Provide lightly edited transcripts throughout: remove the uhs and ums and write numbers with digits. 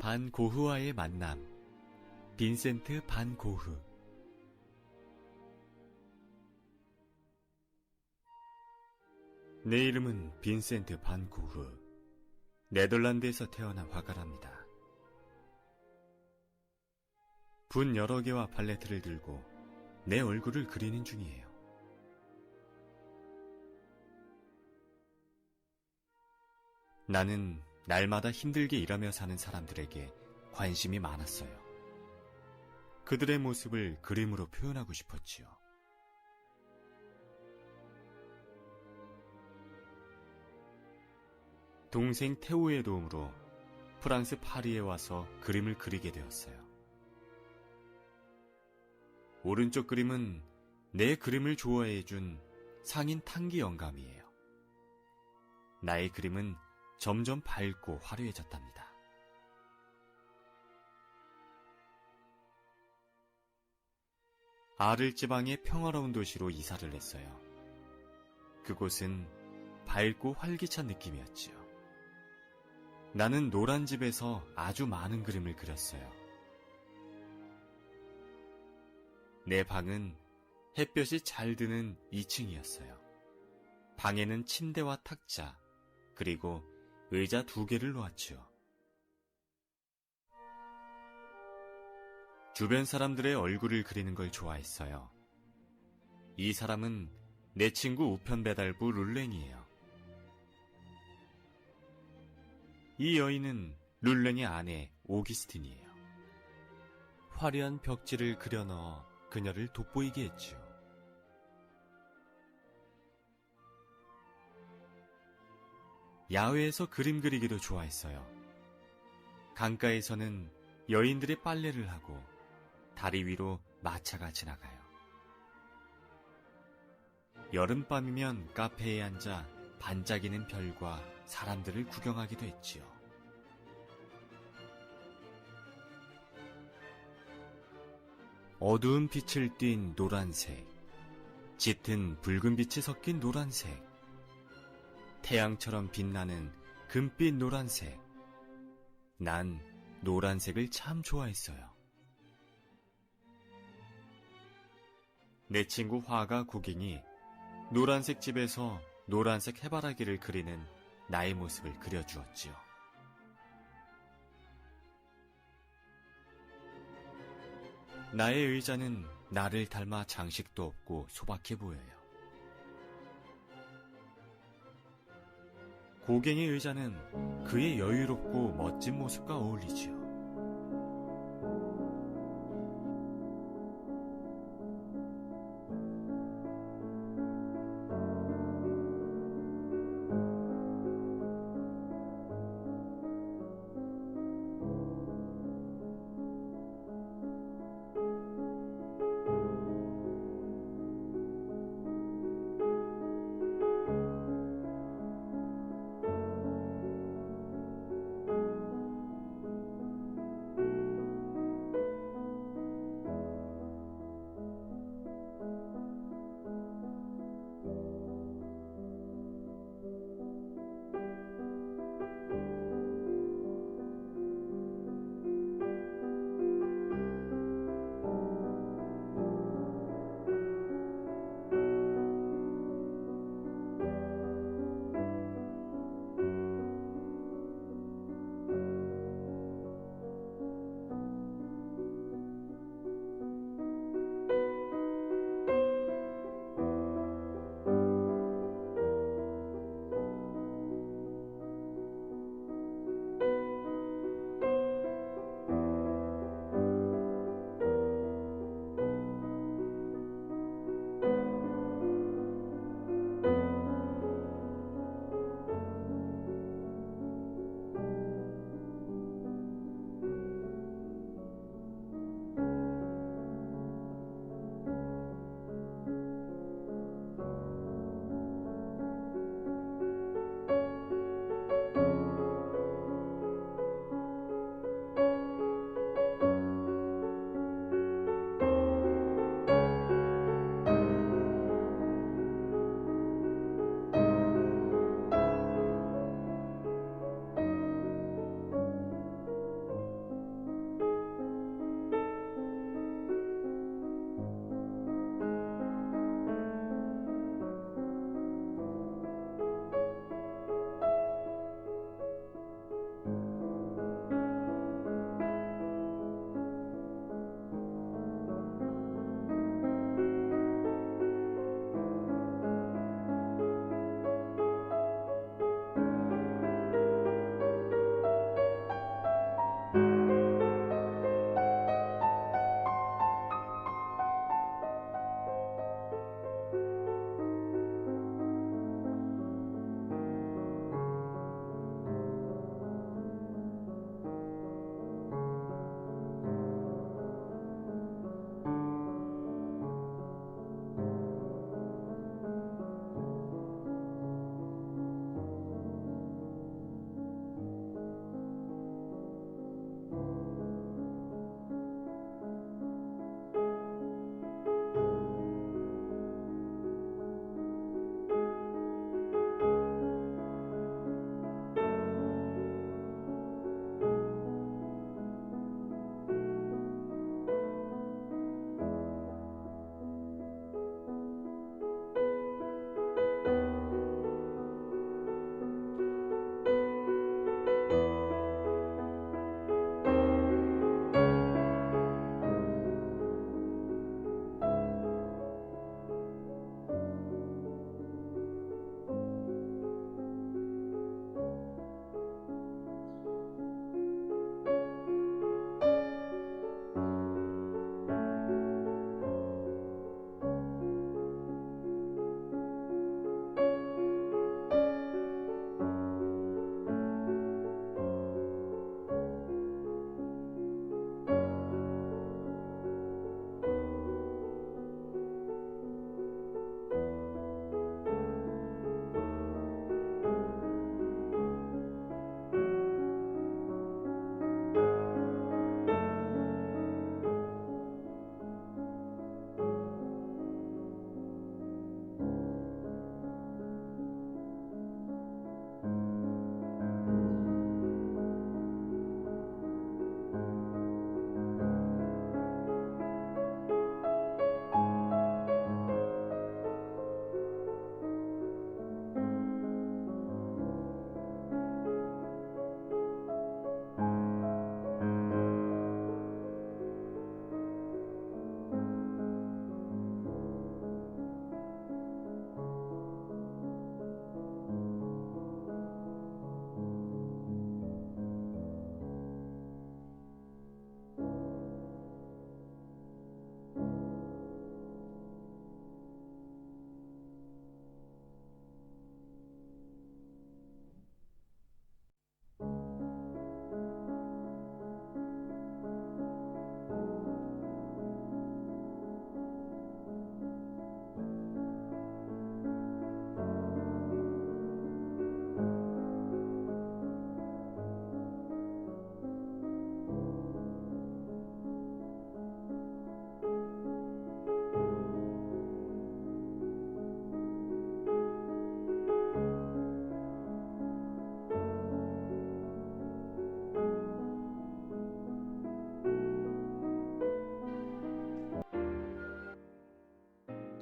반 고흐와의 만남. 빈센트 반 고흐. 내 이름은 빈센트 반 고흐. 네덜란드에서 태어난 화가랍니다. 분 여러 개와 팔레트를 들고 내 얼굴을 그리는 중이에요. 나는 날마다 힘들게 일하며 사는 사람들에게 관심이 많았어요. 그들의 모습을 그림으로 표현하고 싶었지요. 동생 테오의 도움으로 프랑스 파리에 와서 그림을 그리게 되었어요. 오른쪽 그림은 내 그림을 좋아해준 상인 탕기 영감이에요. 나의 그림은 점점 밝고 화려해졌답니다. 아를 지방의 평화로운 도시로 이사를 했어요. 그곳은 밝고 활기찬 느낌이었지요. 나는 노란 집에서 아주 많은 그림을 그렸어요. 내 방은 햇볕이 잘 드는 2층이었어요. 방에는 침대와 탁자, 그리고 의자 2개를 놓았지요. 주변 사람들의 얼굴을 그리는 걸 좋아했어요. 이 사람은 내 친구 우편 배달부 룰랭이에요. 이 여인은 룰랭의 아내 오기스틴이에요. 화려한 벽지를 그려 넣어 그녀를 돋보이게 했지요. 야외에서 그림 그리기도 좋아했어요. 강가에서는 여인들의 빨래를 하고 다리 위로 마차가 지나가요. 여름밤이면 카페에 앉아 반짝이는 별과 사람들을 구경하기도 했지요. 어두운 빛을 띤 노란색, 짙은 붉은 빛이 섞인 노란색, 태양처럼 빛나는 금빛 노란색. 난 노란색을 참 좋아했어요. 내 친구 화가 고갱이 노란색 집에서 노란색 해바라기를 그리는 나의 모습을 그려주었지요. 나의 의자는 나를 닮아 장식도 없고 소박해 보여요. 고갱의 의자는 그의 여유롭고 멋진 모습과 어울리지요.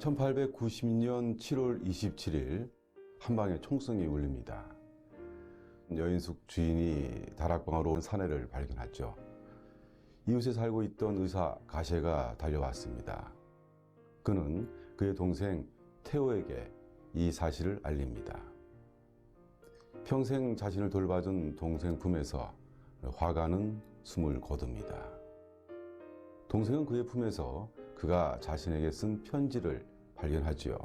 1890년 7월 27일 한방에 총성이 울립니다. 여인숙 주인이 다락방으로 온 사내를 발견하죠. 이웃에 살고 있던 의사 가셰가 달려왔습니다. 그는 그의 동생 테오에게 이 사실을 알립니다. 평생 자신을 돌봐준 동생 품에서 화가는 숨을 거둡니다. 동생은 그의 품에서 그가 자신에게 쓴 편지를 발견하지요.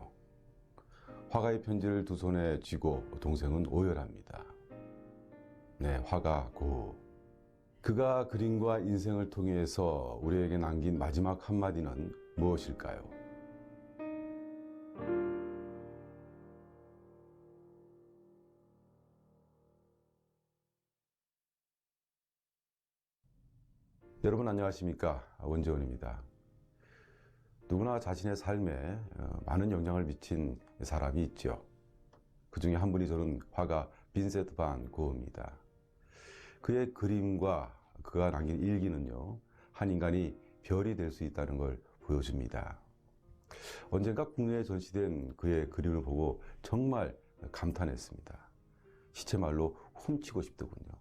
화가의 편지를 두 손에 쥐고 동생은 오열합니다. 네, 화가 고흐. 그가 그림과 인생을 통해서 우리에게 남긴 마지막 한마디는 무엇일까요? 여러분 안녕하십니까? 원재원입니다. 누구나 자신의 삶에 많은 영향을 미친 사람이 있죠. 그 중에 한 분이 저는 화가 빈센트 반 고흐입니다. 그의 그림과 그가 남긴 일기는요, 한 인간이 별이 될 수 있다는 걸 보여줍니다. 언젠가 국내에 전시된 그의 그림을 보고 정말 감탄했습니다. 시체말로 훔치고 싶더군요.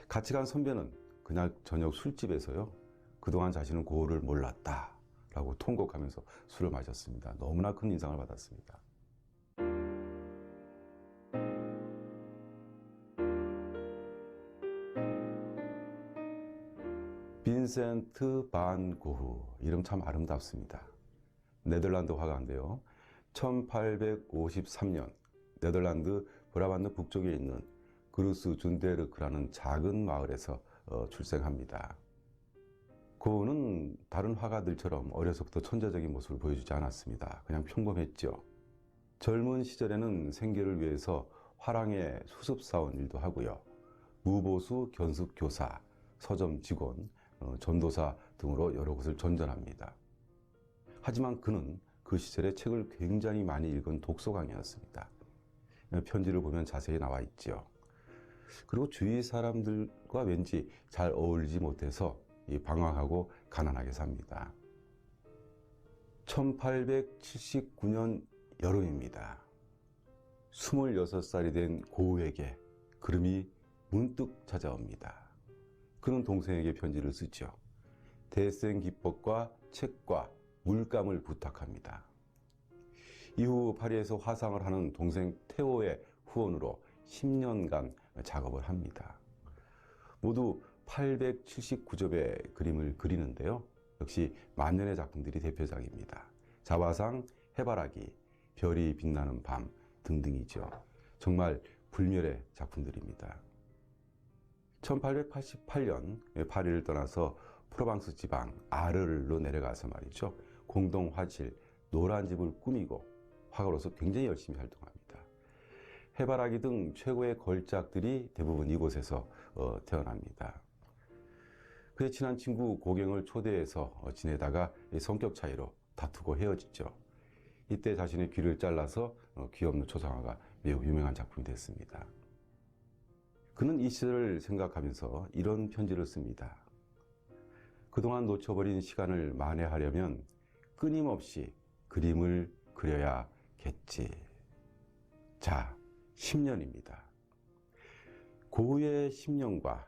같이 간 선배는 그날 저녁 술집에서요, 그동안 자신은 고흐를 몰랐다 라고 통곡하면서 술을 마셨습니다. 너무나 큰 인상을 받았습니다. 빈센트 반 고흐, 이름 참 아름답습니다. 네덜란드 화가인데요. 1853년 네덜란드 브라반트 북쪽에 있는 그루스 준데르크라는 작은 마을에서 출생합니다. 고흐는 다른 화가들처럼 어려서부터 천재적인 모습을 보여주지 않았습니다. 그냥 평범했죠. 젊은 시절에는 생계를 위해서 화랑의 수습사원 일도 하고요. 무보수 견습교사, 서점 직원, 전도사 등으로 여러 곳을 전전합니다. 하지만 그는 그 시절에 책을 굉장히 많이 읽은 독서광이었습니다. 편지를 보면 자세히 나와 있죠. 그리고 주위 사람들과 왠지 잘 어울리지 못해서 방황하고 가난하게 삽니다. 1879년 여름입니다. 26살이 된 고흐에게 그림이 문득 찾아옵니다. 그는 동생에게 편지를 쓰죠. 대생 기법과 책과 물감을 부탁합니다. 이후 파리에서 화상을 하는 동생 테오의 후원으로 10년간 작업을 합니다. 모두 879점의 그림을 그리는데요. 역시 만년의 작품들이 대표작입니다. 자화상, 해바라기, 별이 빛나는 밤 등등이죠. 정말 불멸의 작품들입니다. 1888년 파리를 떠나서 프로방스 지방 아르르로 내려가서 말이죠. 공동 화실, 노란 집을 꾸미고 화가로서 굉장히 열심히 활동합니다. 해바라기 등 최고의 걸작들이 대부분 이곳에서 태어납니다. 그의 친한 친구 고갱을 초대해서 지내다가 성격 차이로 다투고 헤어지죠. 이때 자신의 귀를 잘라서 귀 없는 초상화가 매우 유명한 작품이 됐습니다. 그는 이 시절을 생각하면서 이런 편지를 씁니다. 그동안 놓쳐버린 시간을 만회하려면 끊임없이 그림을 그려야겠지. 자, 10년입니다. 고흐의 10년과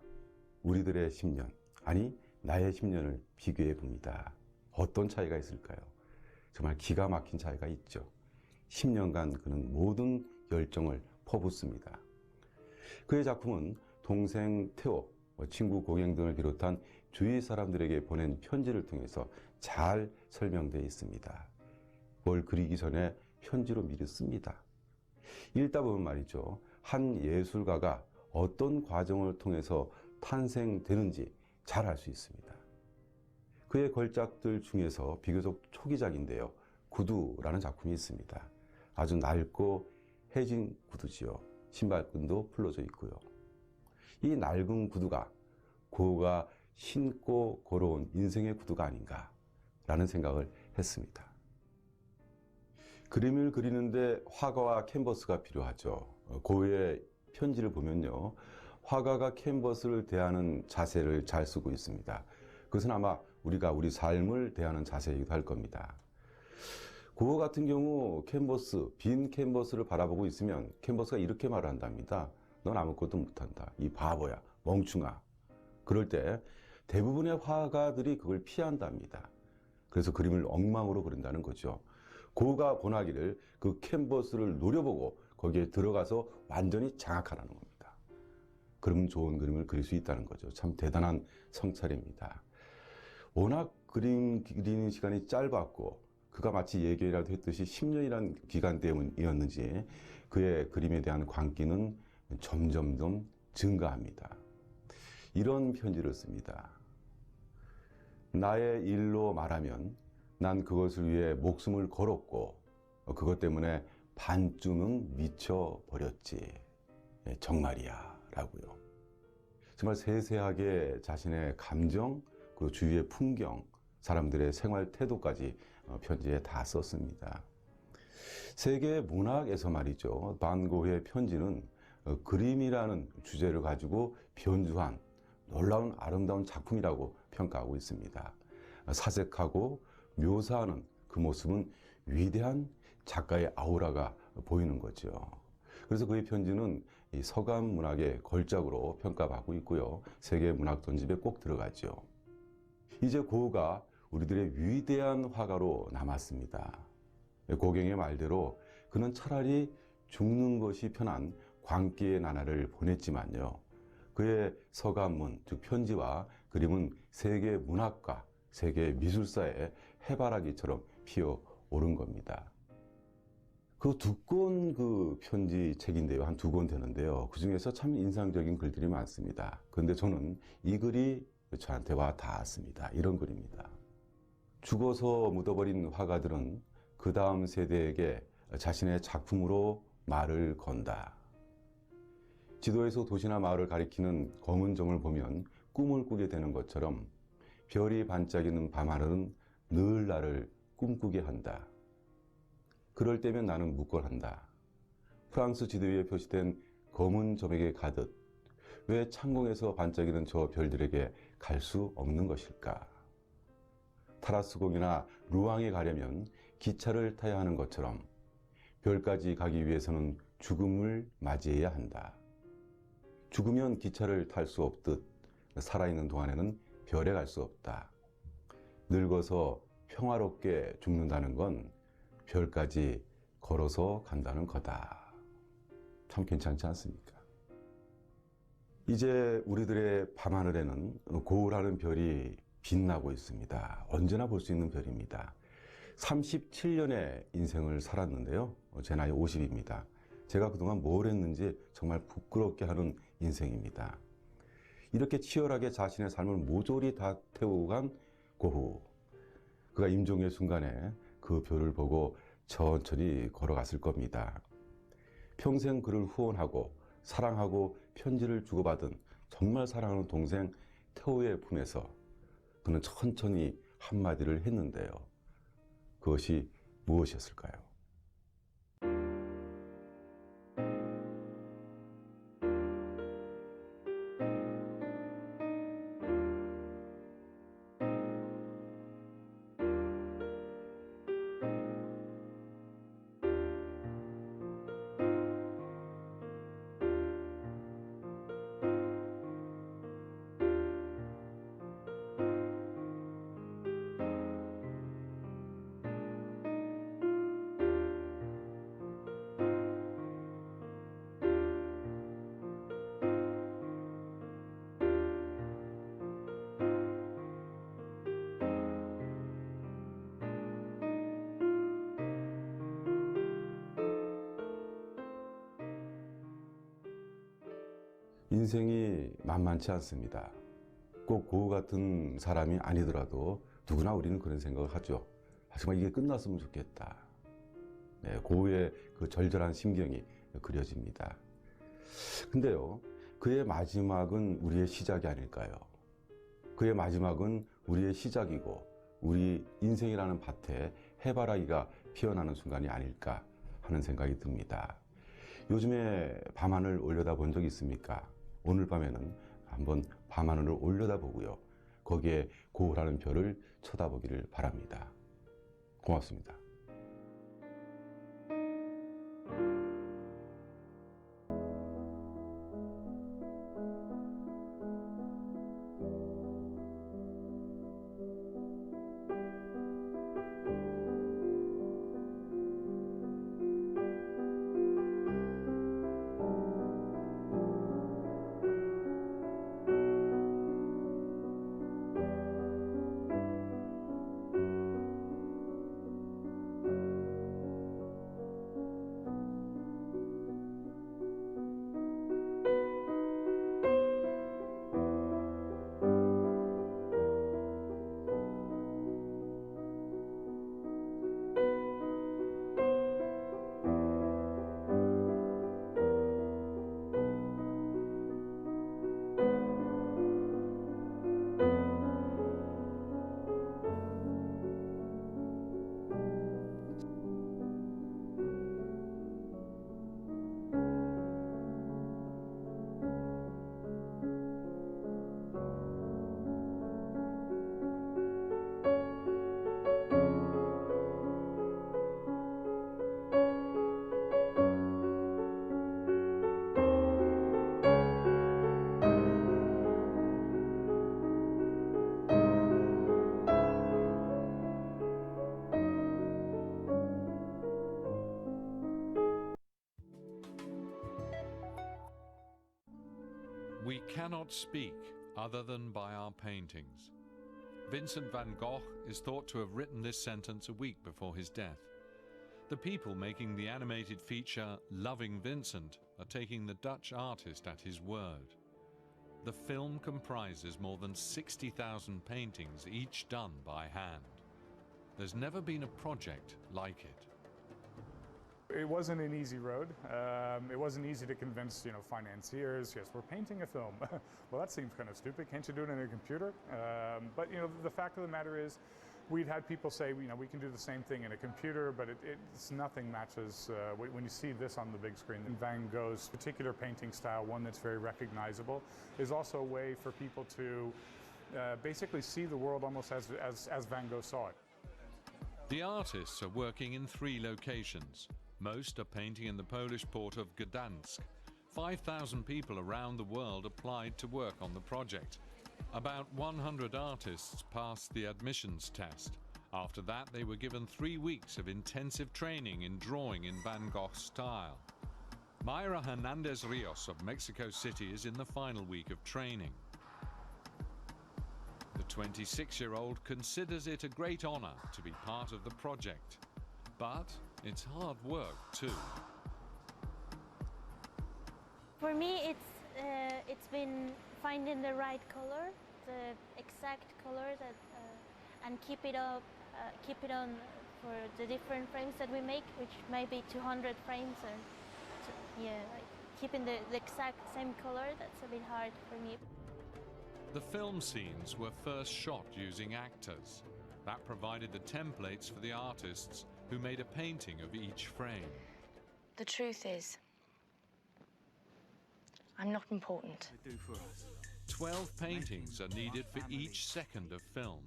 우리들의 10년, 아니 나의 10년을 비교해 봅니다. 어떤 차이가 있을까요? 정말 기가 막힌 차이가 있죠. 10년간 그는 모든 열정을 퍼붓습니다. 그의 작품은 동생 테오, 친구 고갱 등을 비롯한 주위 사람들에게 보낸 편지를 통해서 잘 설명되어 있습니다. 뭘 그리기 전에 편지로 미리 씁니다. 읽다 보면 말이죠. 한 예술가가 어떤 과정을 통해서 탄생되는지 잘 알 수 있습니다. 그의 걸작들 중에서 비교적 초기작인데요. 구두라는 작품이 있습니다. 아주 낡고 해진 구두지요. 신발끈도 풀러져 있고요. 이 낡은 구두가 고흐가 신고 걸어온 인생의 구두가 아닌가 라는 생각을 했습니다. 그림을 그리는데 화가와 캔버스가 필요하죠. 고흐의 편지를 보면요. 화가가 캔버스를 대하는 자세를 잘 쓰고 있습니다. 그것은 아마 우리가 우리 삶을 대하는 자세이기도 할 겁니다. 그거 같은 경우 캔버스, 빈 캔버스를 바라보고 있으면 캔버스가 이렇게 말을 한답니다. 넌 아무것도 못한다. 이 바보야, 멍충아. 그럴 때 대부분의 화가들이 그걸 피한답니다. 그래서 그림을 엉망으로 그린다는 거죠. 고가 권하기를 그 캔버스를 노려보고 거기에 들어가서 완전히 장악하라는 겁니다. 그러면 좋은 그림을 그릴 수 있다는 거죠. 참 대단한 성찰입니다. 워낙 그림 그리는 시간이 짧았고 그가 마치 예견이라도 했듯이 10년이라는 기간 때문이었는지 그의 그림에 대한 광기는 점점점 증가합니다. 이런 편지를 씁니다. 나의 일로 말하면 난 그것을 위해 목숨을 걸었고 그것 때문에 반쯤은 미쳐버렸지. 정말이야 라고요. 정말 세세하게 자신의 감정, 그 주위의 풍경, 사람들의 생활 태도까지 편지에 다 썼습니다. 세계 문학에서 말이죠. 반 고흐의 편지는 그림이라는 주제를 가지고 변주한 놀라운 아름다운 작품이라고 평가하고 있습니다. 사색하고 묘사하는 그 모습은 위대한 작가의 아우라가 보이는 거죠. 그래서 그의 편지는 이 서감 문학의 걸작으로 평가받고 있고요. 세계 문학 전집에 꼭 들어가죠. 이제 고흐가 우리들의 위대한 화가로 남았습니다. 고경의 말대로 그는 차라리 죽는 것이 편한 광기의 나날을 보냈지만요. 그의 서감문, 즉 편지와 그림은 세계 문학과 세계 미술사의 해바라기처럼 피어오른 겁니다. 그 두꺼운 그 편지 책인데요. 한 2권 되는데요. 그 중에서 참 인상적인 글들이 많습니다. 그런데 저는 이 글이 저한테 와 닿았습니다. 이런 글입니다. 죽어서 묻어버린 화가들은 그 다음 세대에게 자신의 작품으로 말을 건다. 지도에서 도시나 마을을 가리키는 검은 점을 보면 꿈을 꾸게 되는 것처럼 별이 반짝이는 밤하늘은 늘 나를 꿈꾸게 한다. 그럴 때면 나는 묵걸한다. 프랑스 지도 위에 표시된 검은 점에게 가듯 왜 창공에서 반짝이는 저 별들에게 갈 수 없는 것일까? 타라스공이나 루앙에 가려면 기차를 타야 하는 것처럼 별까지 가기 위해서는 죽음을 맞이해야 한다. 죽으면 기차를 탈 수 없듯 살아있는 동안에는 별에 갈 수 없다. 늙어서 평화롭게 죽는다는 건 별까지 걸어서 간다는 거다. 참 괜찮지 않습니까? 이제 우리들의 밤하늘에는 고우라는 별이 빛나고 있습니다. 언제나 볼 수 있는 별입니다. 37년의 인생을 살았는데요. 제 나이 50입니다. 제가 그동안 뭘 했는지 정말 부끄럽게 하는 인생입니다. 이렇게 치열하게 자신의 삶을 모조리 다 태우고 간 고흐. 그가 임종의 순간에 그 별을 보고 천천히 걸어갔을 겁니다. 평생 그를 후원하고 사랑하고 편지를 주고받은 정말 사랑하는 동생 태호의 품에서 그는 천천히 한마디를 했는데요. 그것이 무엇이었을까요? 인생이 만만치 않습니다. 꼭 고흐 같은 사람이 아니더라도 누구나 우리는 그런 생각을 하죠. 정말 이게 끝났으면 좋겠다. 네, 고흐의 그 절절한 심경이 그려집니다. 근데요, 그의 마지막은 우리의 시작이 아닐까요? 그의 마지막은 우리의 시작이고 우리 인생이라는 밭에 해바라기가 피어나는 순간이 아닐까 하는 생각이 듭니다. 요즘에 밤하늘 올려다본 적 있습니까? 오늘 밤에는 한번 밤하늘을 올려다보고요. 거기에 고흐라는 별을 쳐다보기를 바랍니다. 고맙습니다. We cannot speak other than by our paintings. Vincent van Gogh is thought to have written this sentence a week before his death. The people making the animated feature Loving Vincent are taking the Dutch artist at his word. The film comprises more than 60,000 paintings, each done by hand. There's never been a project like it. It wasn't an easy road. It wasn't easy to convince, financiers. Yes, we're painting a film. Well, that seems kind of stupid. Can't you do it in a computer? But the fact of the matter is, we'd had people say, we can do the same thing in a computer, but it's nothing matches when you see this on the big screen. And Van Gogh's particular painting style, one that's very recognizable, is also a way for people to basically see the world almost as Van Gogh saw it. The artists are working in 3 locations. Most are painting in the Polish port of Gdansk. 5,000 people around the world applied to work on the project. About 100 artists passed the admissions test. After that, they were given 3 weeks of intensive training in drawing in Van Gogh's style. Mayra Hernandez Rios of Mexico City is in the final week of training. The 26-year-old considers it a great honor to be part of the project. But it's hard work too. For me, it's been finding the right color, the exact color that, and keep it on for the different frames that we make, which may be 200 frames, or keeping the exact same color. That's a bit hard for me. The film scenes were first shot using actors. That provided the templates for the artists who made a painting of each frame. The truth is, I'm not important. 12 paintings are needed for each second of film.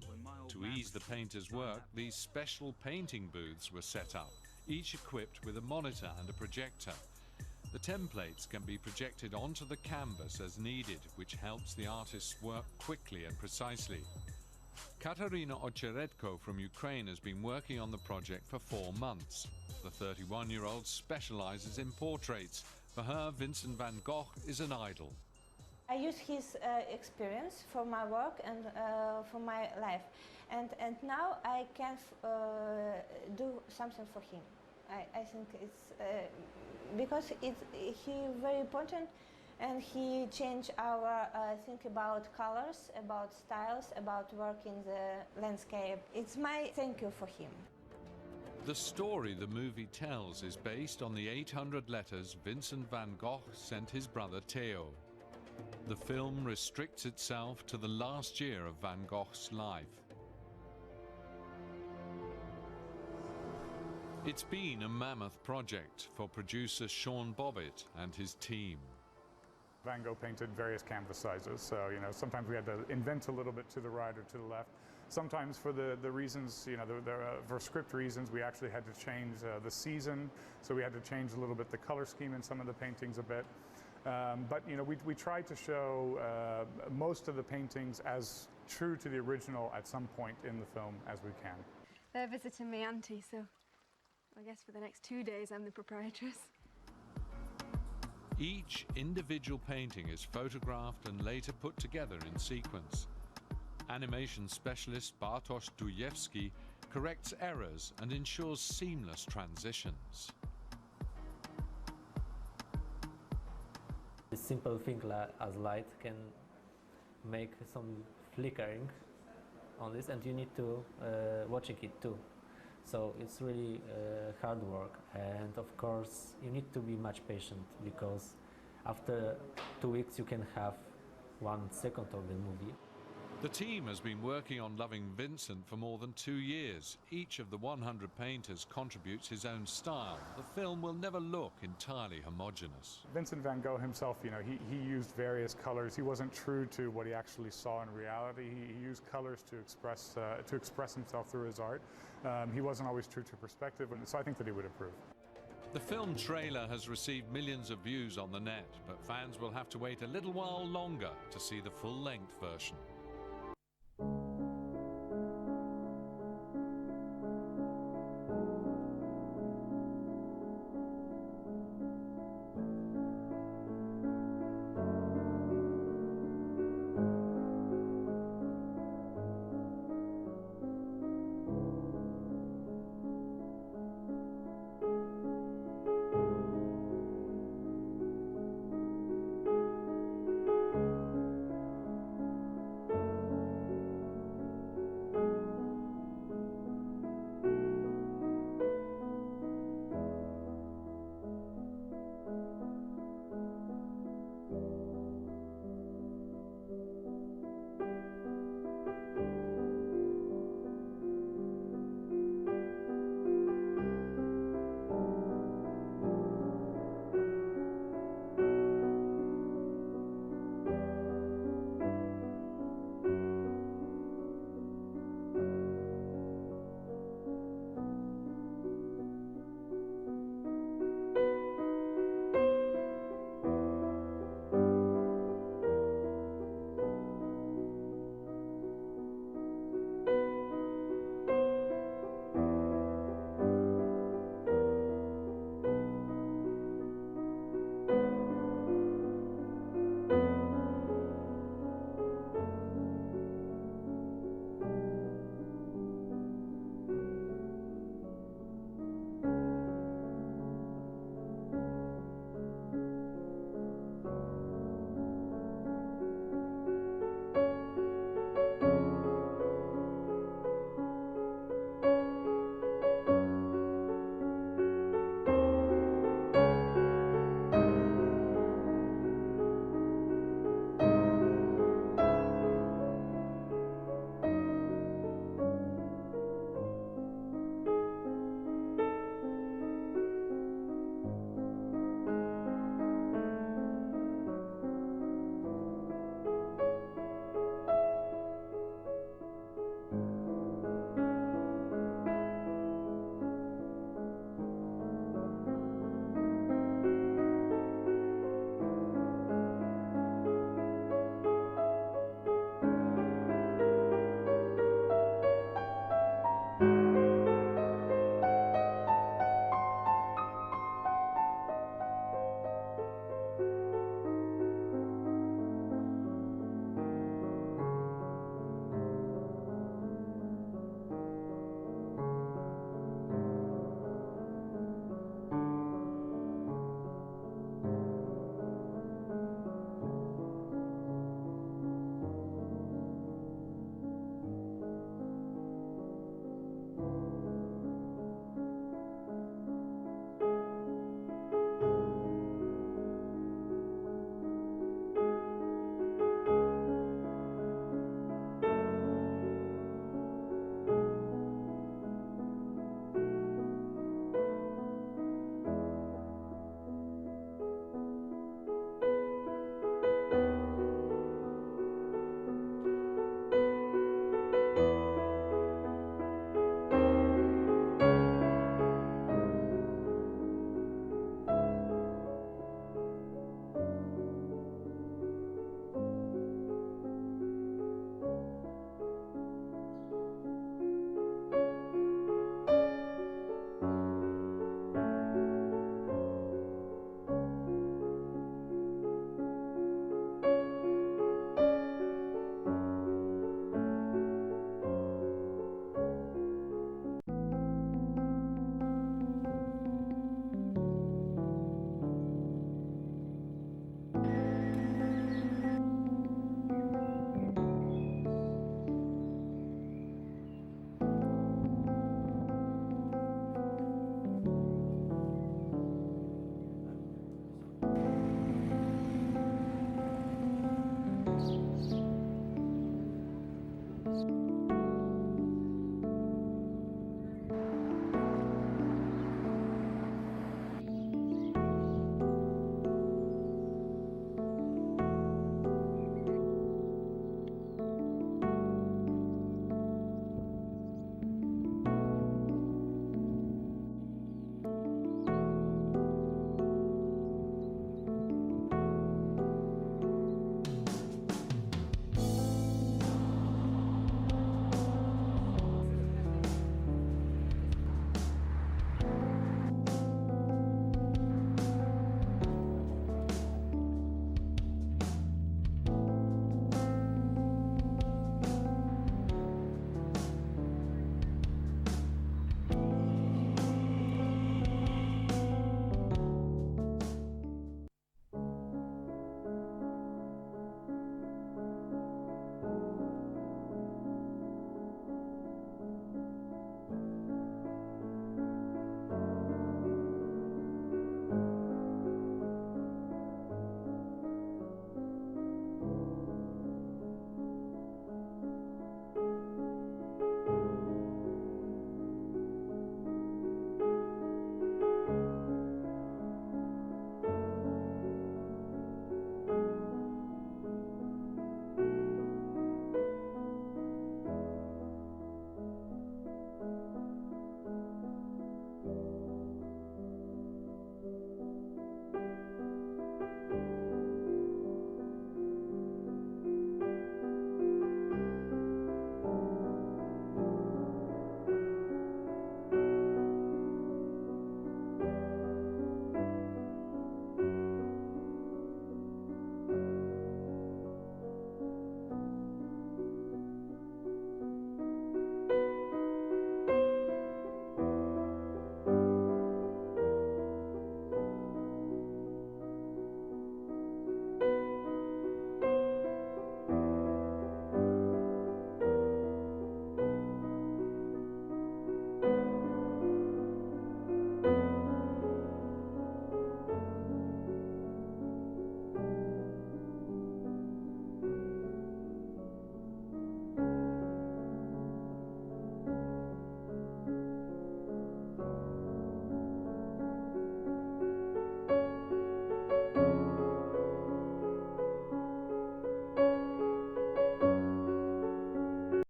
To ease the painter's work, these special painting booths were set up, each equipped with a monitor and a projector. The templates can be projected onto the canvas as needed, which helps the artists work quickly and precisely. Katarina Ocheredko from Ukraine has been working on the project for 4 months. The 31-year-old specializes in portraits. For her, Vincent van Gogh is an idol. I use his experience for my work and for my life. And now I can do something for him. I think it's because he very important, and he changed our think about colors, about styles, about work in the landscape. It's my thank you for him. The story the movie tells is based on the 800 letters Vincent van Gogh sent his brother Theo. The film restricts itself to the last year of Van Gogh's life. It's been a mammoth project for producer Sean Bobbitt and his team. Van Gogh painted various canvas sizes, so sometimes we had to invent a little bit to the right or to the left. Sometimes for the reasons, for script reasons, we actually had to change the season, so we had to change a little bit the color scheme in some of the paintings a bit. But we tried to show most of the paintings as true to the original at some point in the film as we can. They're visiting my auntie, so I guess for the next 2 days I'm the proprietress. Each individual painting is photographed and later put together in sequence. Animation specialist Bartosz Dujewski corrects errors and ensures seamless transitions. A simple thing as light can make some flickering on this, and you need to watching it too. So it's really hard work, and of course you need to be much patient, because after 2 weeks you can have 1 second of the movie. The team has been working on Loving Vincent for more than 2 years. Each of the 100 painters contributes his own style. The film will never look entirely homogeneous. Vincent van Gogh himself, he used various colors. He wasn't true to what he actually saw in reality. He used colors to express himself through his art. He wasn't always true to perspective, and so I think that he would approve. The film trailer has received millions of views on the net, but fans will have to wait a little while longer to see the full-length version.